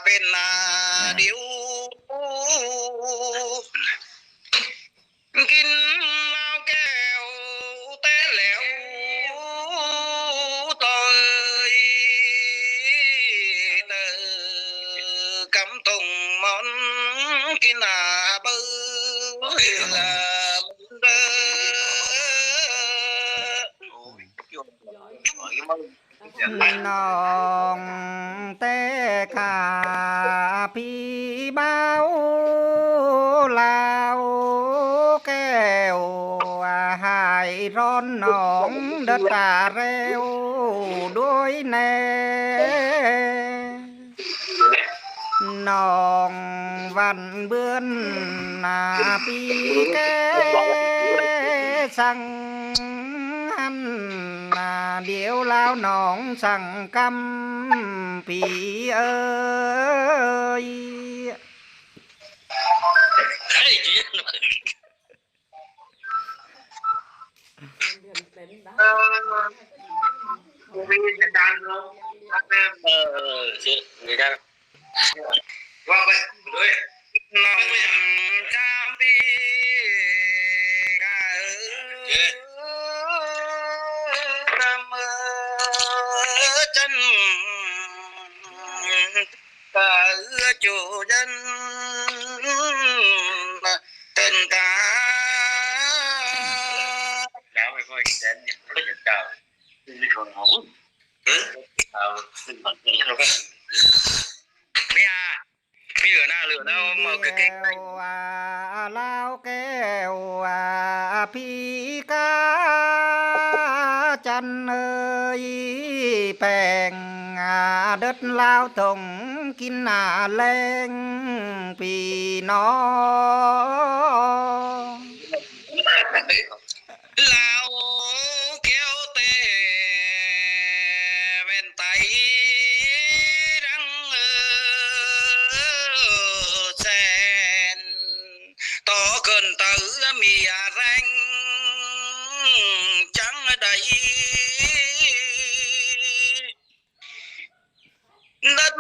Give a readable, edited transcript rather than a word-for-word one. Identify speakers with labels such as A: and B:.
A: เป็นเดียวกินเหล้าแก้วแต่แล้วต่อยเตอกำตงมอนกินบื้อละเด้อ
B: น้องแต่ขาพี่เบาลาวแก้วหายร้อนหนองเดินตาเร็วด้วยแน่น้องวันเบือนนาปีแก่สั่งหันเดี๋ยวแล้วน้องสั่งกำปีเอ้ย
A: ว่าไปด้วยน้องจามปีกากำจันกาจูจันเต้นกาแล้วไม่ค่อยเต้นเนี่ยไม่จะเก่าไม่ชนเขาเอาขึ้นมาเองแล้วก็ไม่เหลือหน้าเหลือหน้ามาเก่งๆ
B: ลาวแก้วพี่กาจันเอ้ยแปลงเด็ดลาวตงกินแรงพี่น้อง
A: ลาวแก้วเตเป็นไตดังแสนต่อเกินเตอมีแรงจังใดดัด